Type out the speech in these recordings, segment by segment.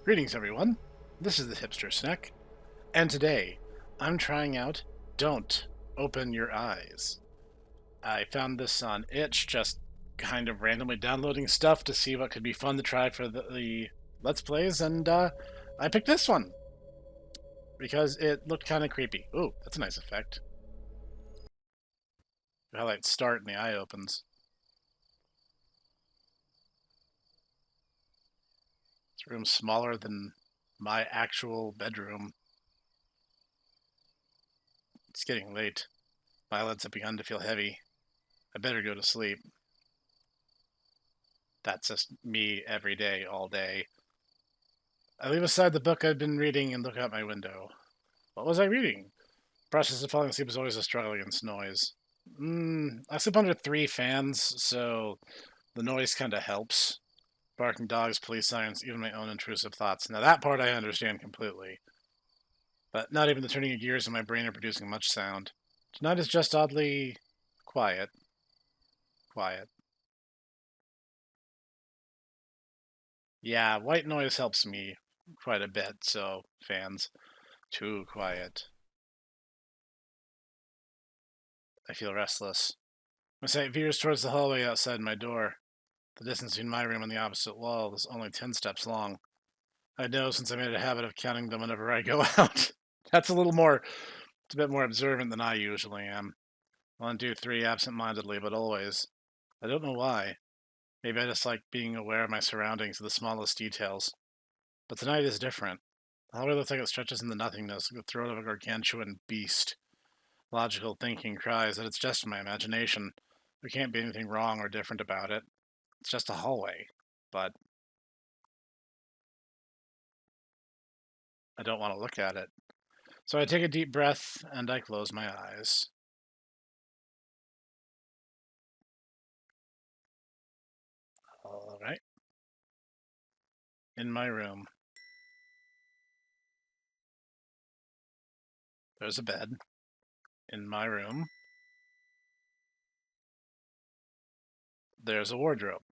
Greetings, everyone. This is the Hipster Snek, and today I'm trying out Don't Open Your Eyes. I found this on Itch, just kind of randomly downloading stuff to see what could be fun to try for the Let's Plays, and I picked this one because it looked kind of creepy. Ooh, that's a nice effect. Highlight start and the eye opens. This room's smaller than my actual bedroom. It's getting late. My eyelids have begun to feel heavy. I better go to sleep. That's just me every day, all day. I leave aside the book I've been reading and look out my window. What was I reading? Process of falling asleep is always a struggle against noise. I sleep under 3 fans, so the noise kind of helps. Barking dogs, police sirens, even my own intrusive thoughts. Now that part I understand completely. But not even the turning of gears in my brain are producing much sound. Tonight is just oddly quiet. Quiet. Yeah, white noise helps me quite a bit, so fans. Too quiet. I feel restless. My sight veers towards the hallway outside my door. The distance between my room and the opposite wall is only 10 steps long. I know since I made a habit of counting them whenever I go out. It's a bit more observant than I usually am. 1, 2, 3, absent-mindedly, but always. I don't know why. Maybe I just like being aware of my surroundings to the smallest details. But tonight is different. The hallway looks like it stretches into nothingness, like the throat of a gargantuan beast. Logical thinking cries that it's just my imagination. There can't be anything wrong or different about it. It's just a hallway. But I don't want to look at it. So I take a deep breath and I close my eyes. All right. In my room, there's a bed. In my room, there's a wardrobe.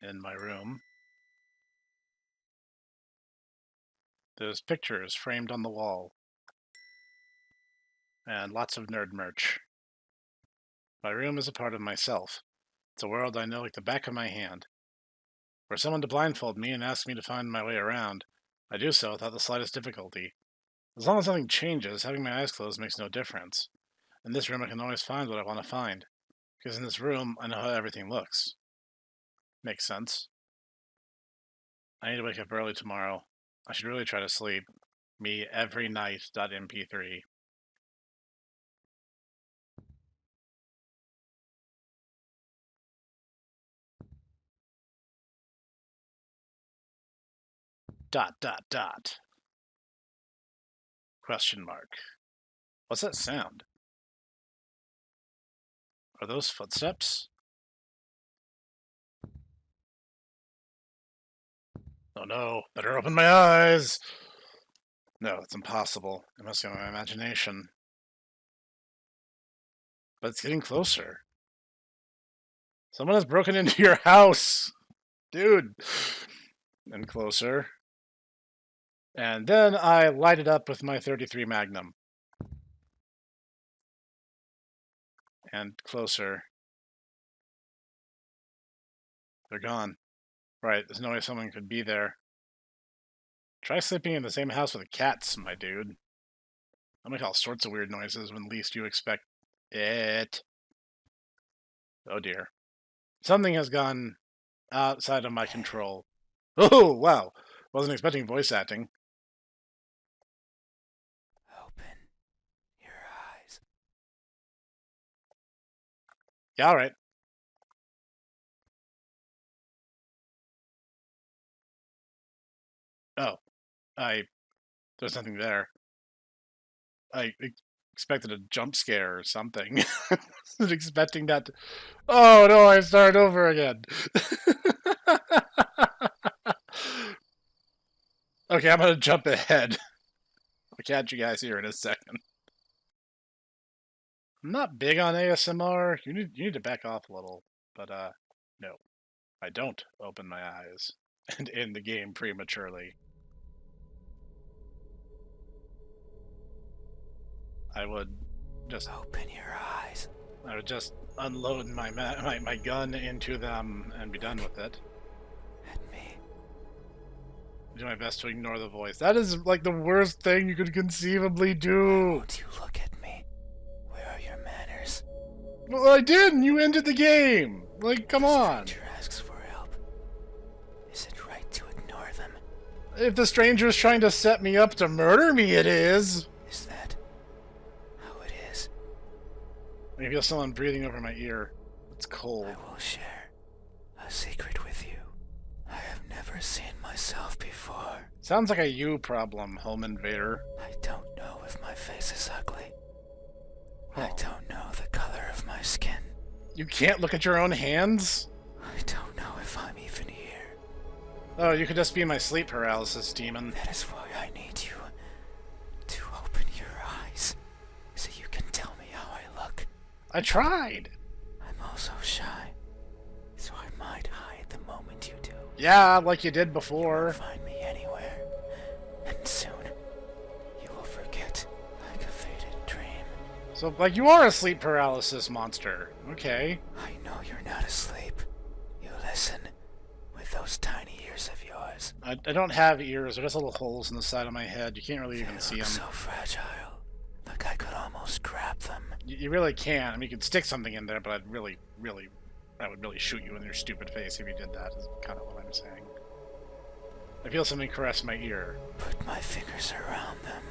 In my room, there's pictures framed on the wall and lots of nerd merch. My room is a part of myself. It's a world I know like the back of my hand. Were someone to blindfold me and ask me to find my way around, I do so without the slightest difficulty. As long as nothing changes, having my eyes closed makes no difference. In this room I can always find what I want to find, because in this room I know how everything looks. Makes sense. I need to wake up early tomorrow. I should really try to sleep. Me every night. .mp3. Dot dot dot. Question mark. What's that sound? Are those footsteps? Oh no, better open my eyes! No, it's impossible. It must be my imagination. But it's getting closer. Someone has broken into your house! Dude! And closer. And then I light it up with my 33 Magnum. And closer. They're gone. Right, there's no way someone could be there. Try sleeping in the same house with cats, my dude. They'll make all sorts of weird noises when least you expect it. Oh dear. Something has gone outside of my control. Oh, wow. Wasn't expecting voice acting. Open your eyes. Yeah, alright. Oh, there's nothing there. I expected a jump scare or something. I was expecting that to... Oh no, I start over again. Okay, I'm gonna jump ahead. I'll catch you guys here in a second. I'm not big on ASMR. You need to back off a little. But no. I don't open my eyes and end the game prematurely. I would just Open your eyes. unload my gun into them and be done with it. At me. Do my best to ignore the voice. That is like the worst thing you could conceivably do. Won't you look at me? Where are your manners? Well, I did, and you ended the game. Like, come on. The stranger asks for help. Is it right to ignore them? If the stranger's trying to set me up to murder me, it is. Is that how it is? I feel someone breathing over my ear. It's cold. I will share a secret with you. I have never seen myself before. Sounds like a you problem, home invader. I don't know if my face is ugly. Huh. I don't know the color of my skin. You can't look at your own hands? I don't know if I'm even here. Oh, you could just be my sleep paralysis demon. That is why I need you to open your eyes so you can tell me how I look. I tried. I'm also shy, so I might hide the moment you do. Yeah, like you did before. Find me anywhere, and soon you will forget like a faded dream. So, like, you are a sleep paralysis monster. Okay. I know you're not asleep. You listen with those tiny ears of yours. I don't have ears. They're just little holes in the side of my head. You can't really They even see look them. so fragile. Like I could almost grab them. You really can't. I mean, you could stick something in there, but I would really shoot you in your stupid face if you did that, is kind of what I'm saying. I feel something caress my ear. Put my fingers around them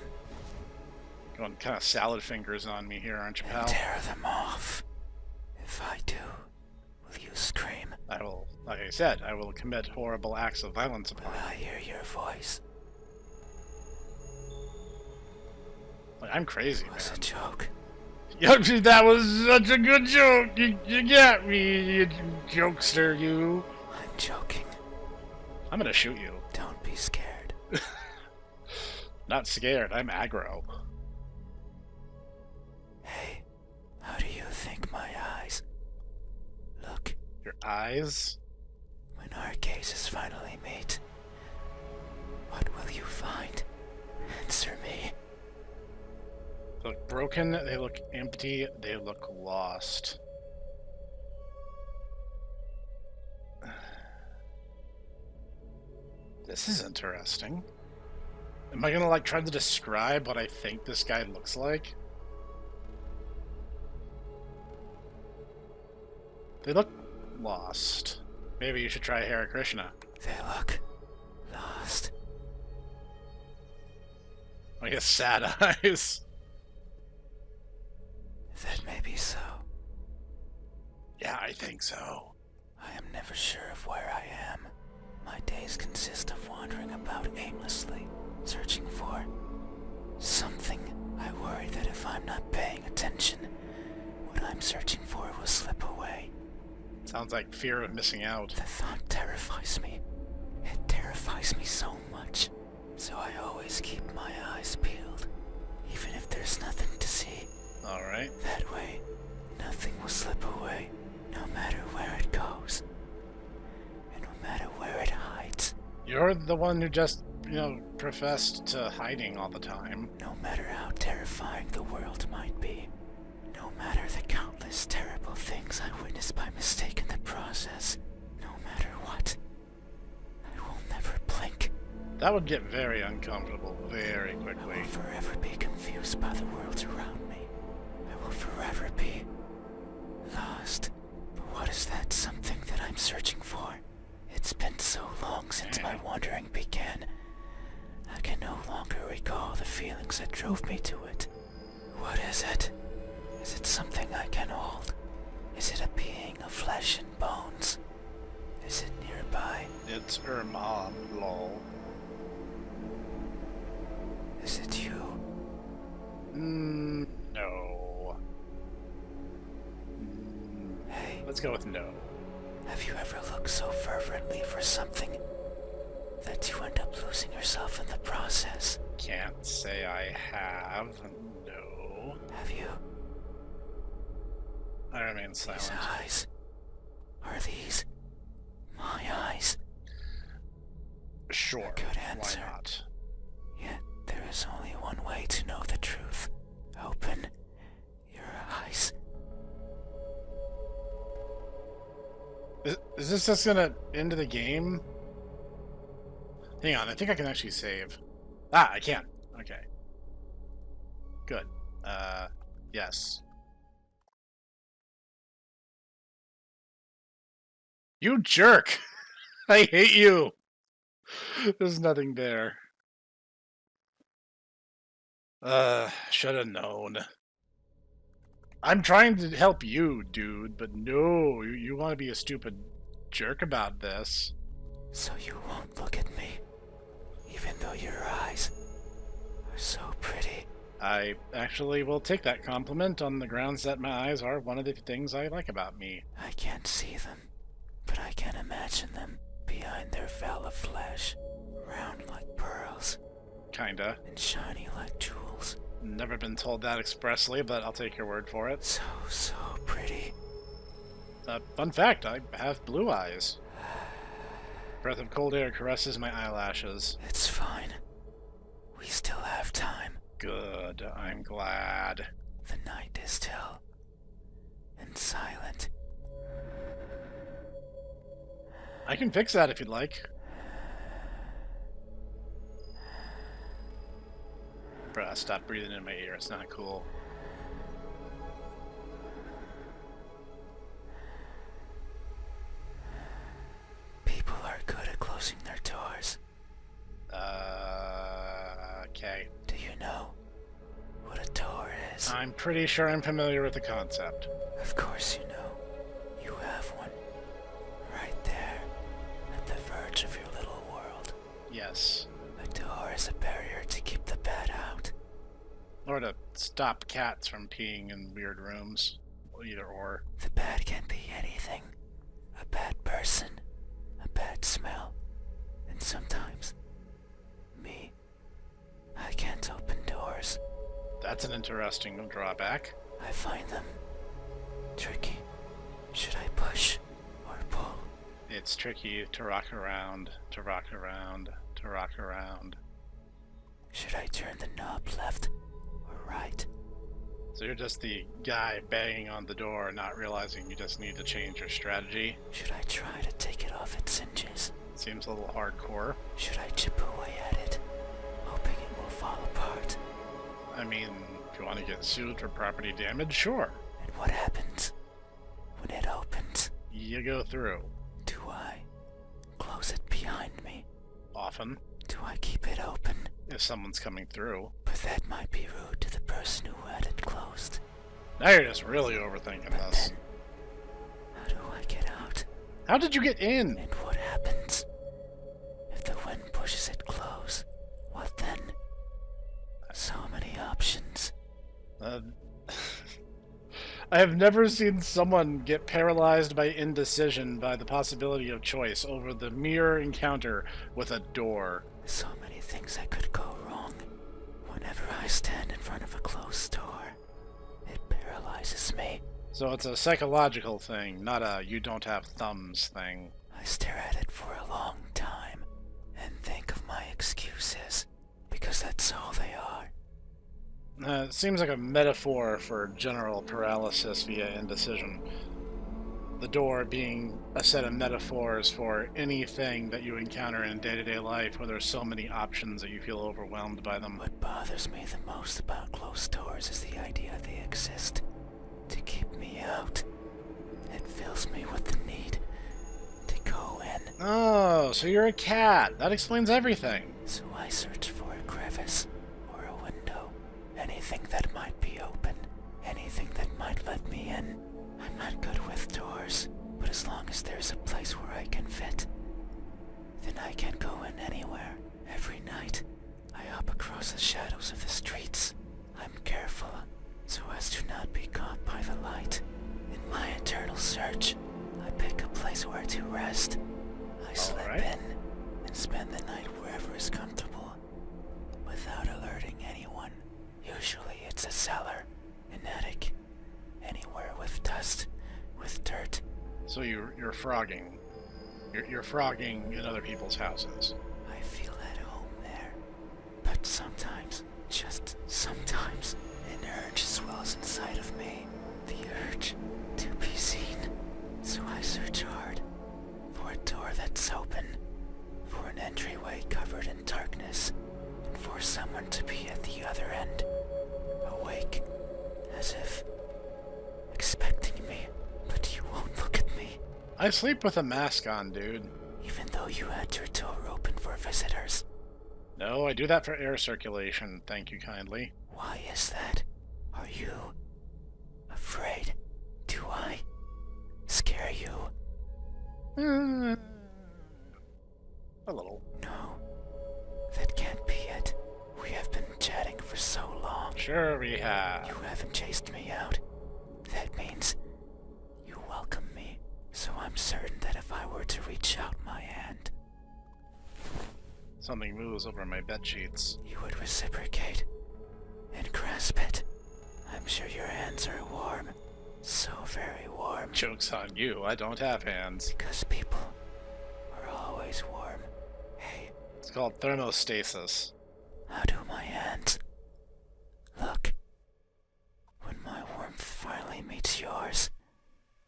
Going kind of salad fingers on me here, aren't you, and pal? tear them off. If I do, will you scream? I will, like I said, I will commit horrible acts of violence Will upon you. I hear your voice? Like, I'm crazy, It was man. a joke. Yoshi, that was such a good joke. You got me, you jokester, you. I'm joking. I'm gonna shoot you. Don't be scared. Not scared. I'm aggro. Hey, how do you think my eyes look Your eyes? when our gazes finally meet? What will you find? Answer me. They look broken. They look empty. They look lost. This is interesting. Am I gonna, like, try to describe what I think this guy looks like? They look lost. Maybe you should try Hare Krishna. They look lost. I guess sad eyes. That may be so. Yeah, I think so. I am never sure of where I am. My days consist of wandering about aimlessly, searching for something. I worry that if I'm not paying attention, what I'm searching for will slip away. Sounds like fear of missing out. The thought terrifies me. It terrifies me so much. So I always keep my eyes peeled, even if there's nothing to see. Alright. That way, nothing will slip away, no matter where it goes. And no matter where it hides. You're the one who just, professed to hiding all the time. No matter how terrifying the world might be. No matter the countless terrible things I witnessed by mistake in the process. No matter what. I will never blink. That would get very uncomfortable very I quickly. will forever be confused by the world around me. I will forever be lost. But what is that something that I'm searching for? It's been so long since my wandering began. I can no longer recall the feelings that drove me to it. What is it? Is it something I can hold? Is it a being of flesh and bones? Is it nearby? It's her mom, lol. Is it you? No. Hey, Let's go with no. have you ever looked so fervently for something that you end up losing yourself in the process? Can't say I have. No. Have you? I remain These silent. eyes. Are these my eyes? Sure. Good Why answer. not? Yet there is only one way to know the truth. Open your eyes. Is this just gonna end the game? Hang on, I think I can actually save. Ah, I can. Okay. Good. Yes. You jerk! I hate you! There's nothing there. Should have known. I'm trying to help you, dude, but no, you want to be a stupid jerk about this. So you won't look at me, even though your eyes are so pretty. I actually will take that compliment on the grounds that my eyes are one of the things I like about me. I can't see them, but I can imagine them behind their veil of flesh, round like pearls, Kinda. and shiny like jewels. Never been told that expressly, but I'll take your word for it. So pretty. Fun fact, I have blue eyes. Breath of cold air caresses my eyelashes. It's fine. We still have time. Good, I'm glad. The night is still and silent. I can fix that if you'd like. Bruh, stop breathing in my ear, it's not cool. People are good at closing their doors. Okay. Do you know what a door is? I'm pretty sure I'm familiar with the concept. Of course you know. You have one. Right there, at the verge of your little world. Yes. A door is a barrier to keep the bad out. Or to stop cats from peeing in weird rooms. Either or. The bad can be anything. A bad person, a bad smell, and sometimes me. I can't open doors. That's an interesting drawback. I find them tricky. Should I push or pull? It's tricky to rock around, to rock around, to rock around. Should I turn the knob left or right? So you're just the guy banging on the door, not realizing you just need to change your strategy. Should I try to take it off its hinges? Seems a little hardcore. Should I chip away at it, hoping it will fall apart? I mean, if you want to get sued for property damage, sure. And what happens when it opens? You go through. Do I close it behind me? Often, Do I keep it open? if someone's coming through. But that might be rude to the person who had it closed. Now you're just really overthinking But this. then, how do I get out? How did you get in? And what happens if the wind pushes it close? What then? So many options. Uh, I have never seen someone get paralyzed by indecision by the possibility of choice over the mere encounter with a door. So many things that could go wrong. Whenever I stand in front of a closed door, it paralyzes me. So it's a psychological thing, not a you don't have thumbs thing. I stare at it for a long time and think of my excuses, because that's all they are. It seems like a metaphor for general paralysis via indecision. The door being a set of metaphors for anything that you encounter in day-to-day life where there's so many options that you feel overwhelmed by them. What bothers me the most about closed doors is the idea they exist to keep me out. It fills me with the need to go in. Oh, so you're a cat. That explains everything. So I search for a crevice or a window. Anything that might be open. Anything that might let me in. I'm not good with doors, but as long as there's a place where I can fit, then I can go in anywhere. Every night, I hop across the shadows of the streets. I'm careful, so as to not be caught by the light. In my eternal search, I pick a place where to rest. I slip Alright. in and spend the night wherever is comfortable, without alerting anyone. Usually it's a cellar, an attic, anywhere with dust, with dirt. So you're frogging. You're frogging in other people's houses. I feel at home there. But sometimes, just sometimes, an urge this, and for someone to be at the other end, awake, as if expecting me, but you won't look at me. I sleep with a mask on, dude. Even though you had your door open for visitors. No, I do that for air circulation, thank you kindly. Why is that? Are you afraid? Do I scare you? A little. No, that can't be it. We have been chatting for so long. Sure we have. You haven't chased me out. That means you welcome me. So I'm certain that if I were to reach out my hand, Something moves over my bed sheets. you would reciprocate and grasp it. I'm sure your hands are warm. So very warm. Joke's on you, I don't have hands. Because people are always warm. Hey, It's called thermostasis. how do my hands look? When my warmth finally meets yours,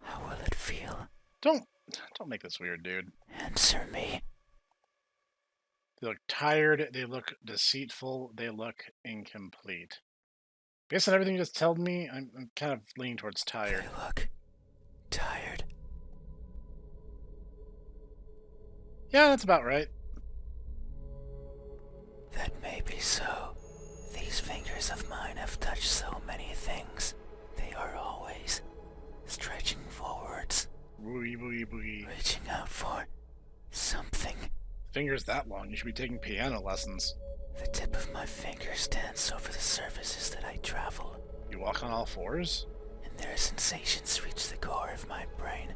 how will it feel? Don't make this weird, dude. Answer me. They look tired, they look deceitful, they look incomplete. Based on everything you just told me, I'm kind of leaning towards tired. They look tired. Yeah, that's about right. That may be so. These fingers of mine have touched so many things. They are always stretching forwards, Booey, booey, booey. reaching out for something. Fingers that long, you should be taking piano lessons. The tip of my fingers dance over the surfaces that I travel, You walk on all fours? and their sensations reach the core of my brain.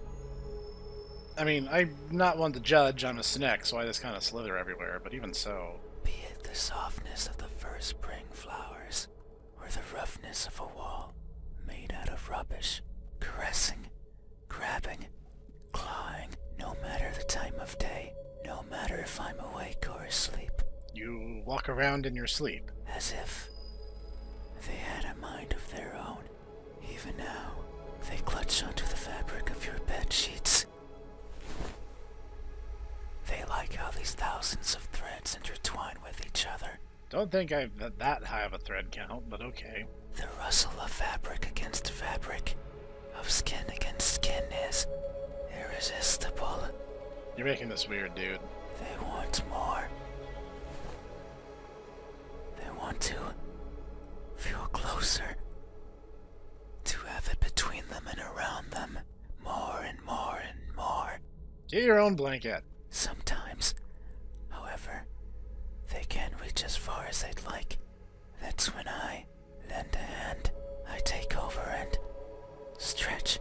I mean, I'm not one to judge, I'm a Snek, so I just kind of slither everywhere, but even so. Be it the softness of the first spring flowers, or the roughness of a wall made out of rubbish, caressing, grabbing, clawing, no matter the time of day, no matter if I'm awake or asleep, You walk around in your sleep. as if they had a mind of their own. Even now, they clutch onto the fabric of your bed sheets. They like how these thousands of threads intertwine with each other. Don't think I've that high of a thread count, but okay. The rustle of fabric against fabric, of skin against skin is irresistible. You're making this weird, dude. They want more. They want to feel closer. To have it between them and around them. More and more and more. Get your own blanket. Sometimes, however, they can't reach as far as they'd like. That's when I lend a hand. I take over and stretch,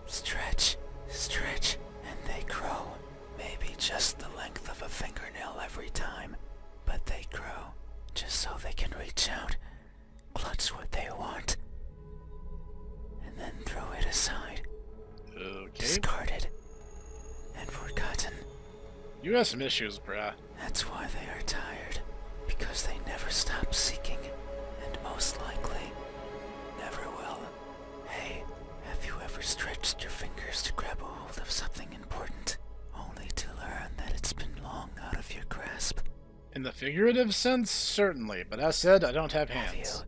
stretch, stretch, and they grow. Maybe just the length of a fingernail every time, but they grow just so they can reach out, clutch what they want, and then throw it aside, Okay. discarded, and forgotten. You have some issues, bruh. That's why they are tired, because they never stop seeking, and most likely never will. Hey, have you ever stretched your fingers to grab a hold of something important, only to learn that it's been long out of your grasp? In the figurative sense, certainly, but as said, I don't have Have hands.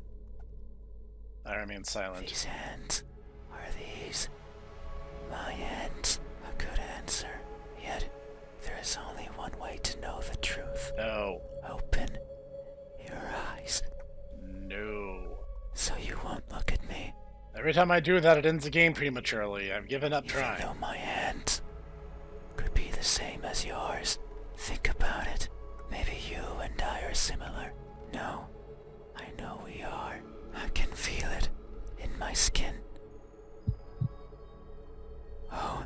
you? I remain silent. These hands, are these my hands? A good answer. Yet, there is only one way to know the truth. No. Open your eyes, No. so you won't look at me. Every time I do that, it ends the game prematurely. I've given up Even trying. though my hands could be the same as yours, think about it. Maybe you and I are similar. No, I know we are. I can feel it in my skin. Oh.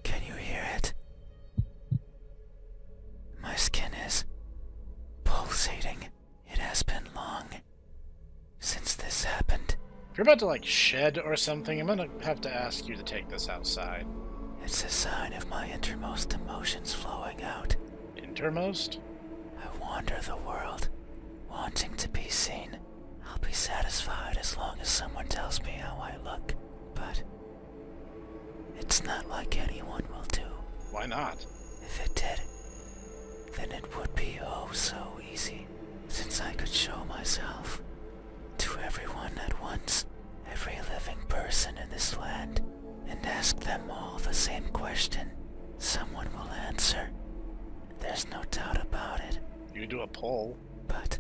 Can you hear it? My skin is pulsating. It has been long since this happened. If you're about to, like, shed or something, I'm gonna have to ask you to take this outside. It's a sign of my innermost emotions flowing out. Intermost? I wander the world, wanting to be seen. I'll be satisfied as long as someone tells me how I look, but it's not like anyone will do. Why not? If it did, then it You do a poll. But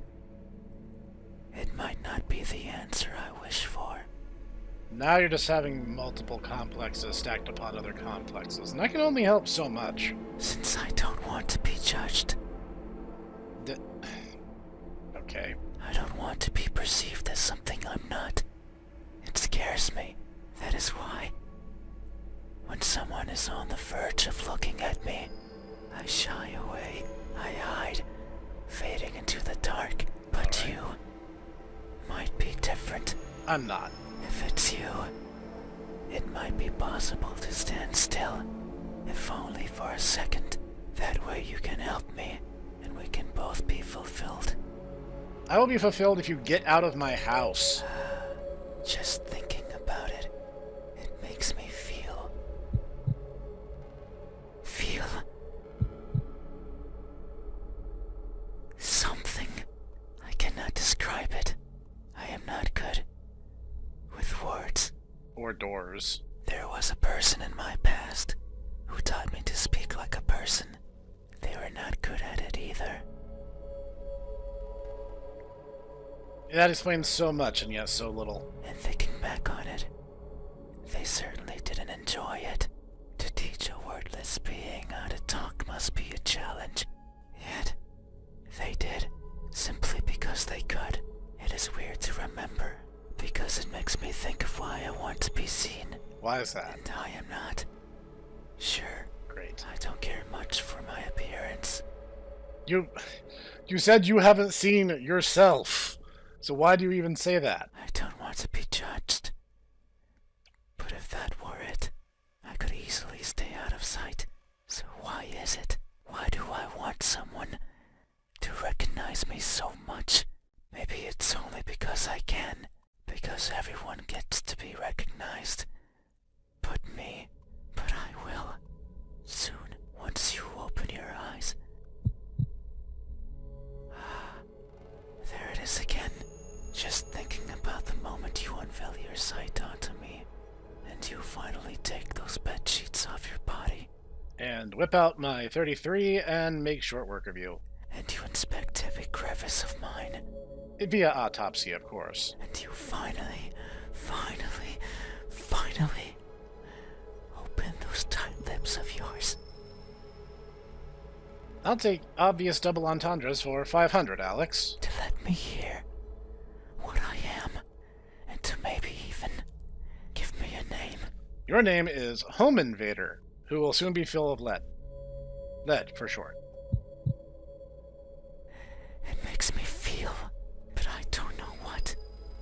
it might not be the answer I wish for. Now you're just having multiple complexes stacked upon other complexes, and that can only help so much. Since I don't want to be judged. Okay. I don't want to be perceived as something I'm not. It scares me. That is why. When someone is on the verge of looking at me, I shy away. I hide, fading into the dark. But you might be different. I'm not. If it's you, it might be possible to stand still, if only for a second. That way you can help me, and we can both be fulfilled. I will be fulfilled if you get out of my house. Just thinking about it, it makes me feel something. I cannot describe it. I am not good with words. Or doors. There was a person in my past who taught me to speak like a person. They were not good at it either. That explains so much and yet so little. And thinking back on it, they certainly didn't enjoy it. To teach a wordless being how to talk must be a challenge. Yet, they did, simply because they could. It is weird to remember, because it makes me think of why I want to be seen. Why is that? And I am not. Sure. Great. I don't care much for my appearance. You said you haven't seen yourself. So why do you even say that? I don't want to be judged. But if that were it, I could easily stay out of sight. So why is it? Why do I want someone to recognize me so much? Maybe it's only because I can. Because everyone gets to be recognized. But I will. Soon, once you open your eyes. There it is again. Just thinking about the moment you unveil your sight onto me, and you finally take those bed sheets off your body. And whip out my 33 and make short work of you. And you inspect every crevice of mine. Via autopsy, of course. And you finally open those tight lips of yours. I'll take obvious double entendres for 500, Alex. To let me hear what I am, and to maybe even give me a name. Your name is Home Invader, who will soon be full of lead. Lead, for short. It makes me feel, but I don't know what.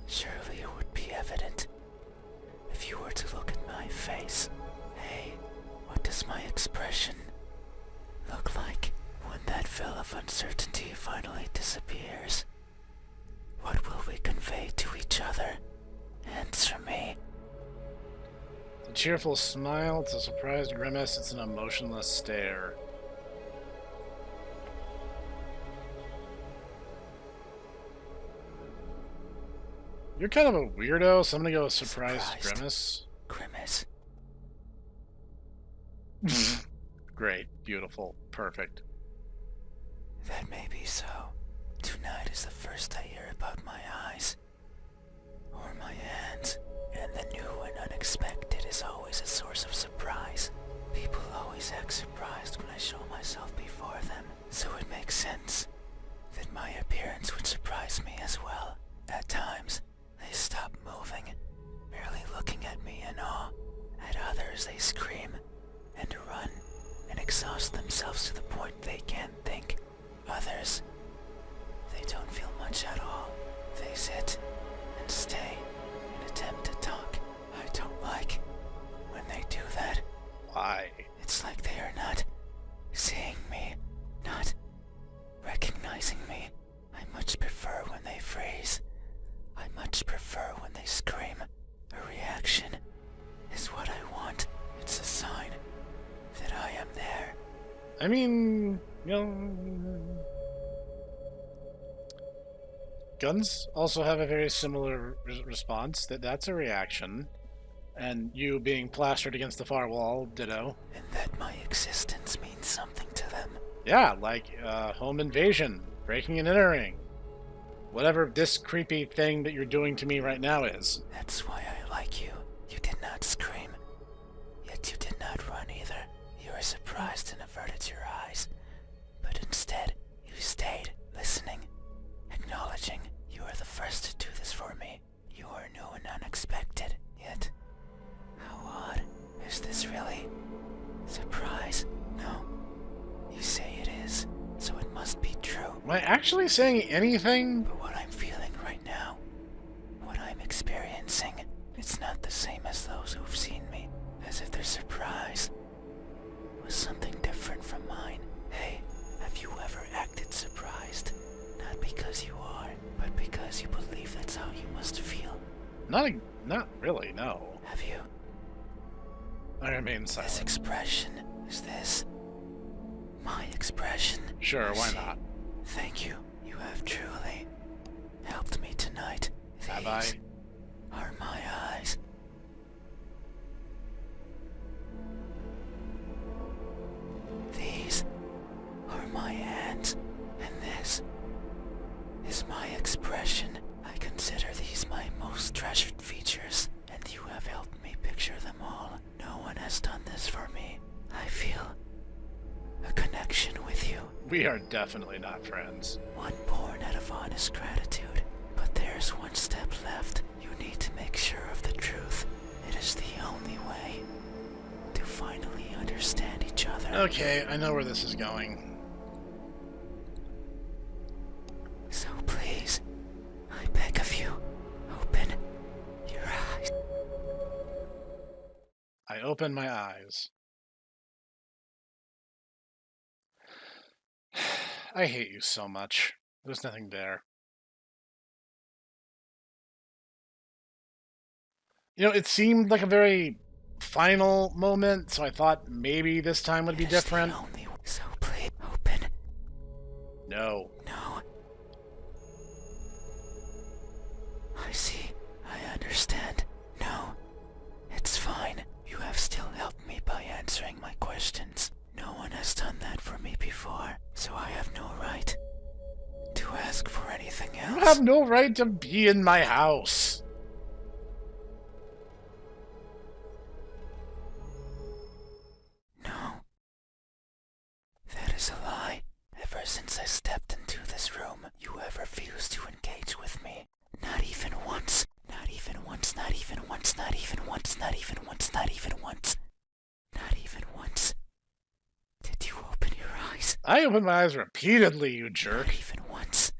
Surely it would be evident if you were to look at my face. Hey, what does my expression look like when that veil of uncertainty finally disappears? What will we convey to each other? Answer me. It's a cheerful smile, it's a surprised grimace, it's an emotionless stare. You're kind of a weirdo, so I'm gonna go with surprised grimace. Grimace. Great, beautiful, perfect. That may be so. Tonight is the first I hear about my eyes. Or my hands. And the new and unexpected is always a source of surprise. People always act surprised when I show myself before them. So it makes sense that my appearance would surprise me as well. At times, they stop moving, merely looking at me in awe. At others, they scream and run and exhaust themselves to the point they can't think. Others, they don't feel much at all. They sit and stay and attempt to talk. I don't like when they do that. Why? It's like they are not seeing me, not recognizing me. I much prefer when they freeze. I much prefer when they scream. A reaction is what I want. It's a sign that I am there. I mean, you know, guns also have a very similar response. That's a reaction. And you being plastered against the far wall, ditto. And that my existence means something to them. Yeah, like home invasion, Breaking and entering. Whatever this creepy thing that you're doing to me right now is. That's why I like you. You did not scream. Yet you did not run either. You were surprised and averted your eyes. But instead, you stayed, listening, acknowledging you are the first to do this for me. You are new and unexpected. Yet, how odd. Is this really? Surprise? No. You say it is, so it must be true. Am I actually saying anything? But what I'm feeling right now, what I'm experiencing, it's not the same as those who've seen me. As if their surprise was something different from mine. Hey, have you ever acted surprised? Not because you are, but because you believe that's how you must feel. Not really, no. Have you? I remain This silent. expression, is this my expression? Sure, why See, not? Thank you. You have truly helped me tonight. Have I? These are my eyes. These are my hands, and this is my expression. I consider these my most treasured features, and you have helped me picture them all. No one has done this for me. I feel a connection with you, We are definitely not friends. one born out of honest gratitude. But there's one step left. You need to make sure of the truth. It is the only way to finally understand each other. Okay, I know where this is going. So please, I beg of you, open your eyes. I open my eyes. I hate you so much. There's nothing there. You know, it seemed like a very final moment, so I thought maybe this time would be It is different. the only way. So please, open. No. No. I see. I understand. No. It's fine. You have still helped me by answering my questions. No one has done that for me before, so I have no right to ask for anything else. You have no right to be in my house. No. That is a lie. Ever since I stepped into this room, you have refused to engage with me. Not even once. Not even once. Not even once. Not even once. Not even once. Not even once. Not even once. Did you open your eyes? I opened my eyes repeatedly, you jerk. Not even once.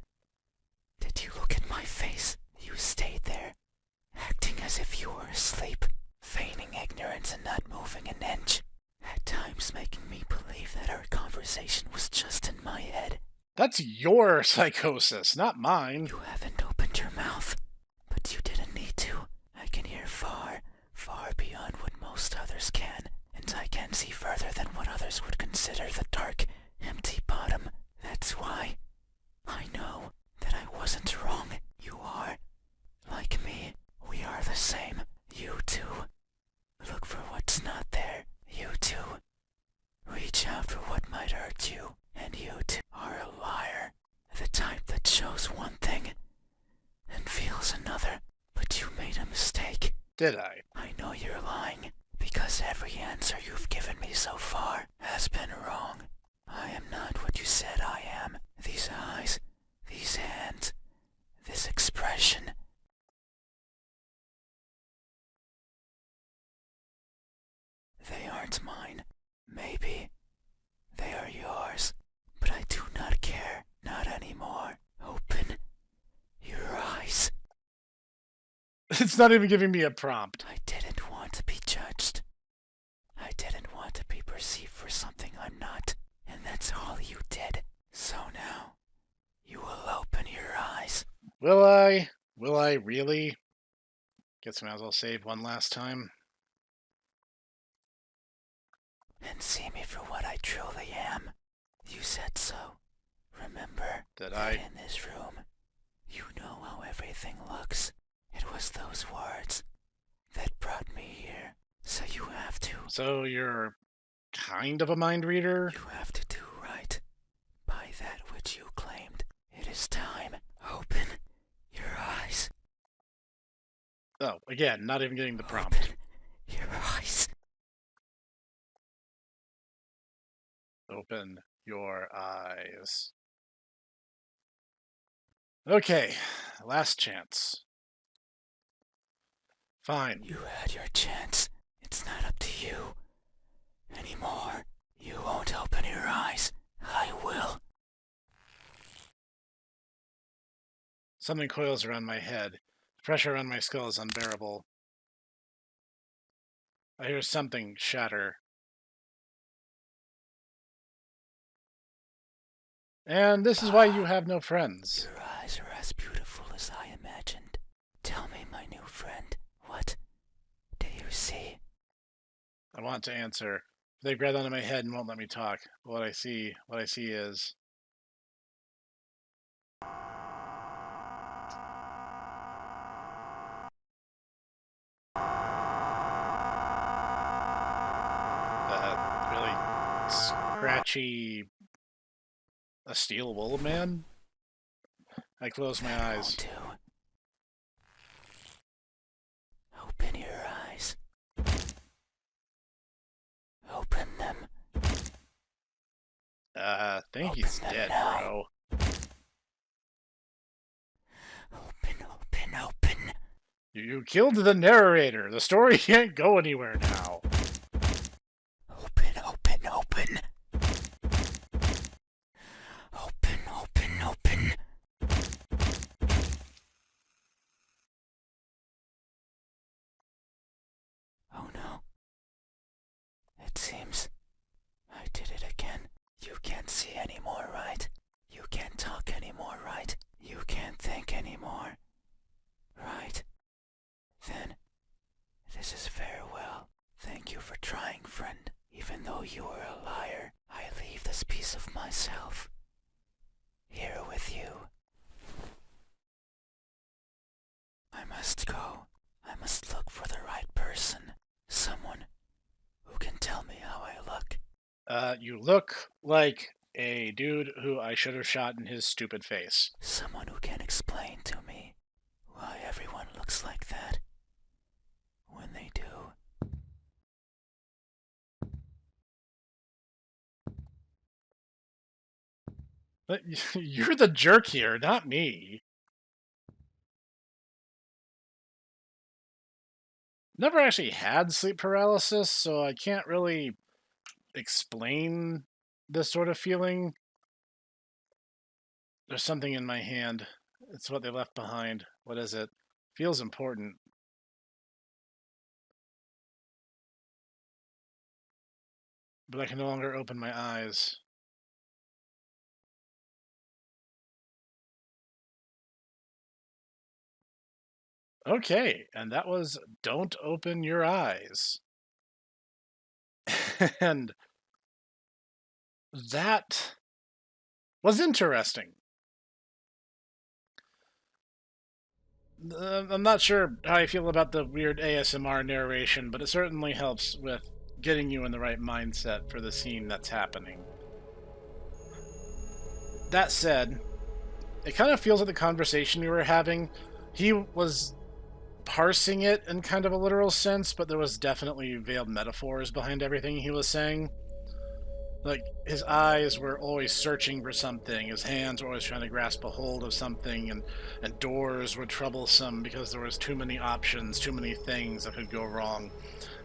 Did you look at my face? You stayed there, acting as if you were asleep, feigning ignorance and not moving an inch. At times making me believe that our conversation was just in my head. That's your psychosis, not mine. You haven't opened your mouth, but you didn't need to. I can hear far, far beyond what most others can, and I can see further than what others would consider the dark, empty bottom. That's why I know that I wasn't wrong. You are like me. We are the same. You too. Look for what's not there. You too. Reach out for what might hurt you. And you too are a liar. The type that shows one thing and feels another. But you made a mistake. Did I? I know you're lying, because every answer you've given me so far has been wrong. I am not what you said I am. These eyes, these hands, this expression. They aren't mine. Maybe they are yours, but I do not care. Not anymore. Open your eyes. It's not even giving me a prompt. I didn't want to be judged. I didn't want to be perceived for something I'm not, and that's all you did. So now, you will open your eyes. Will I? Will I really? Guess I might as well save one last time. And see me for what I truly am. You said so. Remember Did that I? in this room, you know how everything looks. It was those words that brought me here. So you have to. So you're kind of a mind reader? You have to do right by that which you claimed. It is time. Open your eyes. Oh, again, not even getting the prompt. Open your eyes. Open your eyes. Okay, last chance. Fine. You had your chance. It's not up to you anymore. You won't open your eyes. I will. Something coils around my head. The pressure around my skull is unbearable. I hear something shatter. And this is why you have no friends. Your eyes are as beautiful as I imagined. Tell me, my new friend, what do you see? I want to answer. They grab onto my head and won't let me talk. What I see is... really scratchy... a steel wool man? I close my eyes. Open your eyes. Open them. I think he's dead, bro. Open. You killed the narrator. The story can't go anywhere now. Open. Oh no. It seems I did it again. You can't see anymore, right? You can't talk anymore, right? You can't think anymore, right? Then, this is farewell. Thank you for trying, friend. Even though you were a liar, I leave this piece of myself here with you. I must go. I must look for the right person. Someone who can tell me how I look. You look like a dude who I should have shot in his stupid face. Someone who can explain to me why everyone looks like that when they do. But you're the jerk here, not me. Never actually had sleep paralysis, so I can't really explain this sort of feeling. There's something in my hand. It's what they left behind. What is it? Feels important. But I can no longer open my eyes. Okay, and that was Don't Open Your Eyes. And that was interesting. I'm not sure how I feel about the weird ASMR narration, but it certainly helps with getting you in the right mindset for the scene that's happening. That said, it kind of feels like the conversation we were having, he was parsing it in kind of a literal sense, but there was definitely veiled metaphors behind everything he was saying. Like, his eyes were always searching for something, his hands were always trying to grasp a hold of something, and doors were troublesome because there was too many options, too many things that could go wrong.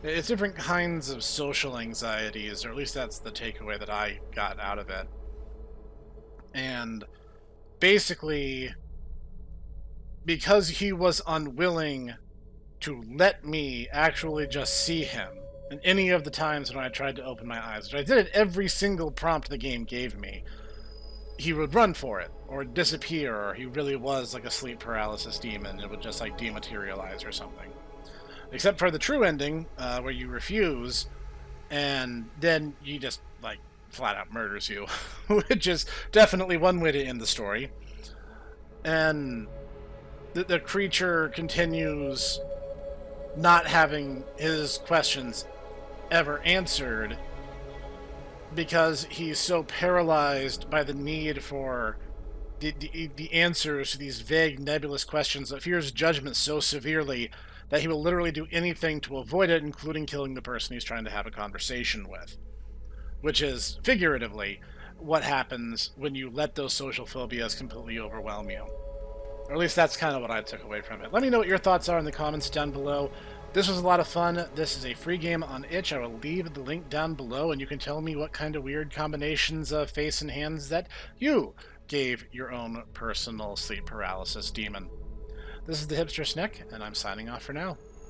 It's different kinds of social anxieties, or at least that's the takeaway that I got out of it. And basically, because he was unwilling to let me actually just see him, and any of the times when I tried to open my eyes, which I did at every single prompt the game gave me, he would run for it, or disappear, or he really was like a sleep paralysis demon. It would just like dematerialize or something. Except for the true ending, where you refuse, and then he just like flat out murders you, which is definitely one way to end the story. And the creature continues not having his questions ever answered because he's so paralyzed by the need for the answers to these vague, nebulous questions that fears judgment so severely that he will literally do anything to avoid it, including killing the person he's trying to have a conversation with. Which is, figuratively, what happens when you let those social phobias completely overwhelm you. Or at least that's kind of what I took away from it. Let me know what your thoughts are in the comments down below. This was a lot of fun. This is a free game on itch. I will leave the link down below, and you can tell me what kind of weird combinations of face and hands that you gave your own personal sleep paralysis demon. This is the Hipster Snek, and I'm signing off for now.